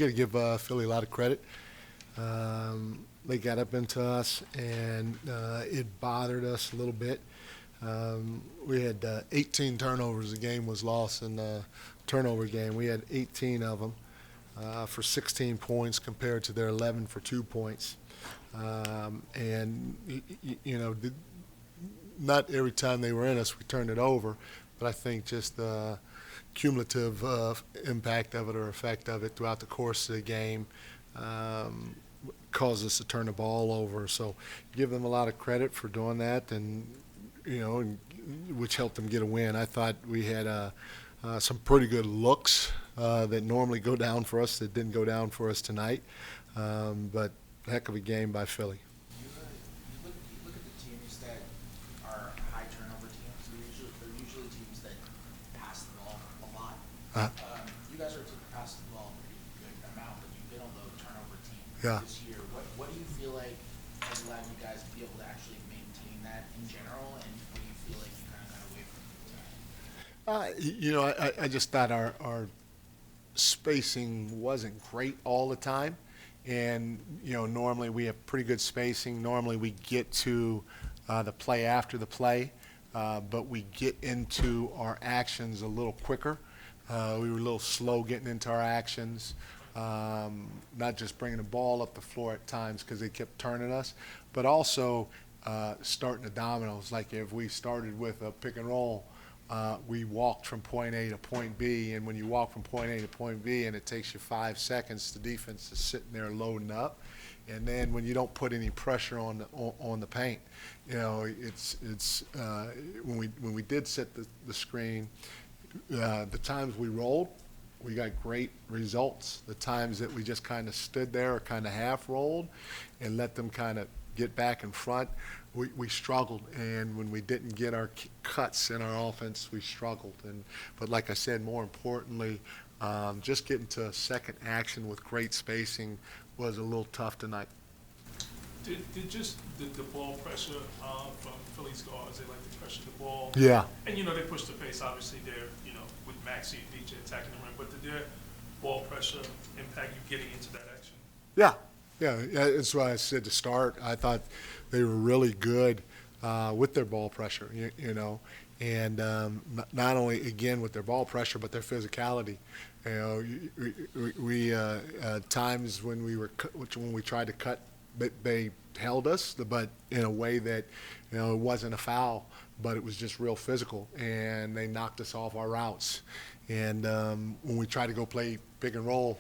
got to give Philly a lot of credit. They got up into us, and it bothered us a little bit. We had 18 turnovers. The game was lost in the turnover game. We had 18 of them for 16 points compared to their 11 for 2 points. And not every time they were in us we turned it over, but I think just the cumulative impact of it or effect of it throughout the course of the game um, caused us to turn the ball over. So give them a lot of credit for doing that, and which helped them get a win. I thought we had some pretty good looks that normally go down for us that didn't go down for us tonight. But heck of a game by Philly. You look at the teams that are high turnover teams. They're usually teams that pass the ball a lot. Uh, You guys are a team that passes the ball a pretty good amount, but you've been on the turnover team yeah. this year. What do you feel like has allowed you guys to be able to actually maintain that in general, and what do you feel like you kind of got away from tonight? I just thought our spacing wasn't great all the time. And, normally we have pretty good spacing. Normally we get to the play after the play, but we get into our actions a little quicker. We were a little slow getting into our actions, not just bringing the ball up the floor at times because they kept turning us, but also starting the dominoes. Like if we started with a pick and roll, we walked from point A to point B, and when you walk from point A to point B and it takes you 5 seconds, the defense is sitting there loading up, and then when you don't put any pressure on the paint, it's when we did set the screen, the times we rolled, we got great results. The times that we just kind of stood there or kind of half rolled and let them kind of get back in front, we struggled, and when we didn't get our cuts in our offense, we struggled. But like I said, more importantly, just getting to a second action with great spacing was a little tough tonight. Did just the ball pressure from Philly's guards? They like to pressure the ball. Yeah. And they push the pace. Obviously, they're with Maxey and DJ attacking the rim. But did their ball pressure impact you getting into that action? Yeah. Yeah, that's what I said to start. I thought they were really good with their ball pressure, and not only, again, with their ball pressure, but their physicality. We times when we tried to cut, they held us, but in a way that, it wasn't a foul, but it was just real physical, and they knocked us off our routes. And when we tried to go play pick and roll,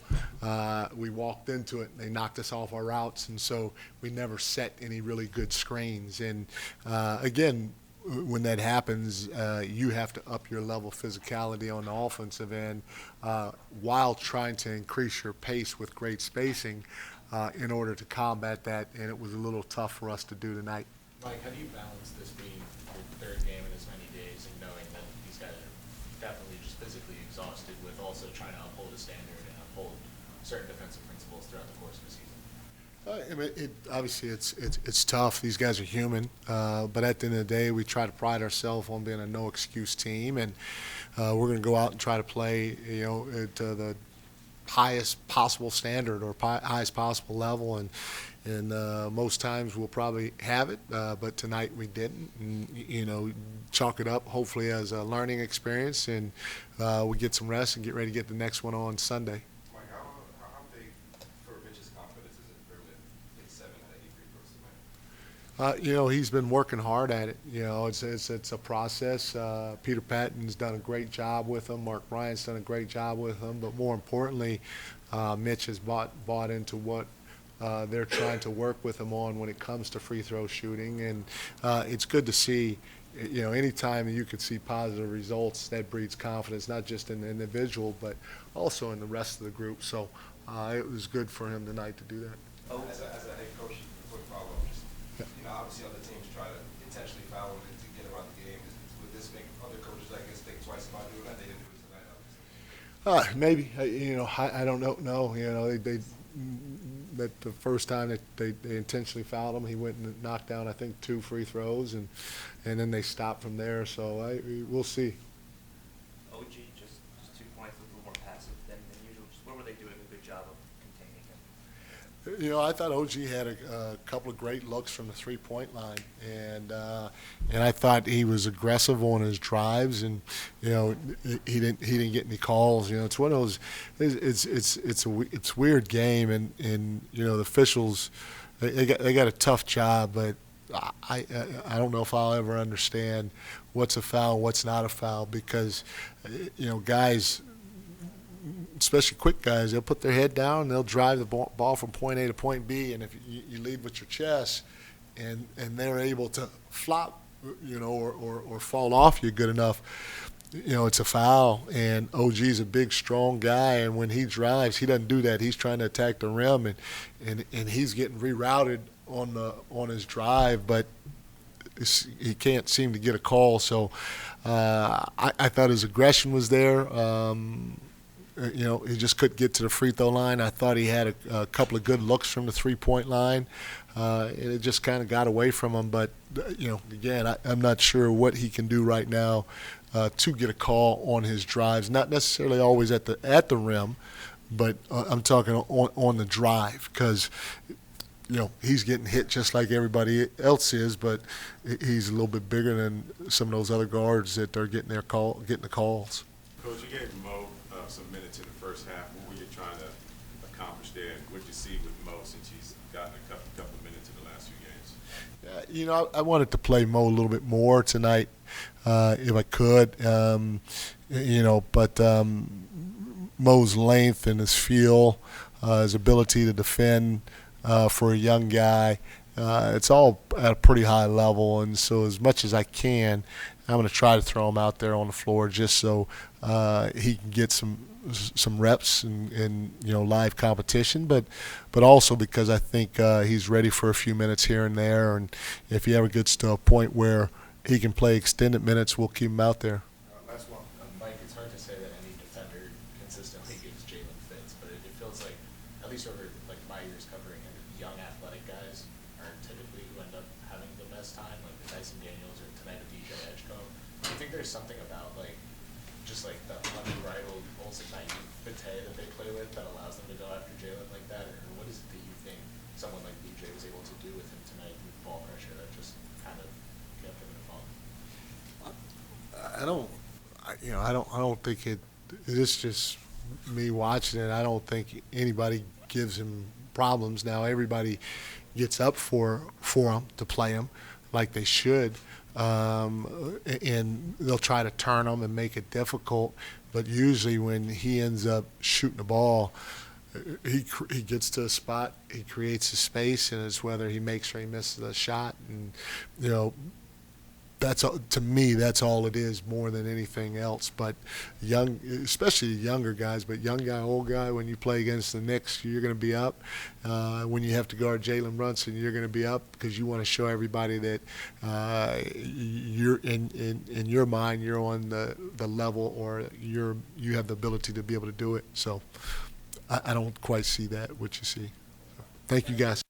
we walked into it, and they knocked us off our routes, and so we never set any really good screens. And again, when that happens, you have to up your level of physicality on the offensive end while trying to increase your pace with great spacing in order to combat that, and it was a little tough for us to do tonight. Mike, how do you balance this being your third game in as many days and knowing that these guys are definitely just physically exhausted with also trying to uphold a standard and uphold certain defensive principles throughout the course of the season? Obviously, it's tough. These guys are human, but at the end of the day, we try to pride ourselves on being a no-excuse team, and we're going to go out and try to play, at the highest possible standard or highest possible level, and most times we'll probably have it, but tonight we didn't. And, chalk it up hopefully as a learning experience, and we get some rest and get ready to get the next one on Sunday. Mike, how big for Mitch's confidence is it for him to hit 7 out of 8 free throws tonight? He's been working hard at it. It's a process. Peter Patton's done a great job with him. Mark Bryant's done a great job with him. But more importantly, Mitch has bought into what they're trying to work with him on when it comes to free throw shooting. And it's good to see. Anytime you can see positive results, that breeds confidence, not just in the individual, but also in the rest of the group. So it was good for him tonight to do that. As a head coach, quick follow-up, obviously other teams try to intentionally foul him to get him out of the game. Would this make other coaches, I guess, think twice about doing that? They didn't do it tonight, obviously. Maybe. I don't know. No, they that the first time that they intentionally fouled him, he went and knocked down, I think, 2 free throws, and then they stopped from there. So we'll see. OG just 2 points, a little more passive than usual. Just what were they doing a good job of I thought OG had a couple of great looks from the three-point line, and I thought he was aggressive on his drives, and he didn't get any calls. It's one of those. It's a weird game, and the officials they got a tough job, but I don't know if I'll ever understand what's a foul, what's not a foul, because guys, especially quick guys, they'll put their head down and they'll drive the ball from point A to point B, and if you lead with your chest and they're able to flop, or fall off you good enough, it's a foul. And OG's a big, strong guy, and when he drives, he doesn't do that. He's trying to attack the rim, and he's getting rerouted on his drive, but he can't seem to get a call. So I thought his aggression was there. He just couldn't get to the free throw line. I thought he had a couple of good looks from the three-point line. And it just kind of got away from him. But, again, I'm not sure what he can do right now to get a call on his drives. Not necessarily always at the rim, but I'm talking on the drive, because he's getting hit just like everybody else is, but he's a little bit bigger than some of those other guards that are getting the calls. Coach, you gave Mo some minutes in the first half. What were you trying to accomplish there? And what did you see with Mo since he's gotten a couple of minutes in the last few games? I wanted to play Mo a little bit more tonight, if I could. But Mo's length and his feel, his ability to defend for a young guy, it's all at a pretty high level. And so as much as I can, I'm going to try to throw him out there on the floor just so he can get some reps and live competition, but also because I think he's ready for a few minutes here and there, and if he ever gets to a point where he can play extended minutes, we'll keep him out there. Last one. Mike, it's hard to say that any defender consistently gives Jaylen fits, but it feels like, at least over my years covering him, young athletic guys are typically who end up having the best time, like the Dyson Daniels or tonight a DJ Edgecombe. Do you think there's something about just the unbridled, almost naivete that they play with that allows them to go after Jaylen like that, or what is it that you think someone like DJ was able to do with him tonight with ball pressure that just kind of kept him in a funk? I don't think it. It's just me watching it. I don't think anybody gives him problems. Now everybody gets up for him to play him like they should, and they'll try to turn him and make it difficult. But usually when he ends up shooting the ball, he gets to a spot, he creates a space, and it's whether he makes or he misses a shot. And that's to me, that's all it is more than anything else. But especially younger guys, but young guy, old guy, when you play against the Knicks, you're going to be up. When you have to guard Jaylen Brunson, you're going to be up because you want to show everybody that you're in your mind, you're on the level, or you have the ability to be able to do it. So I don't quite see that, what you see. Thank you, guys.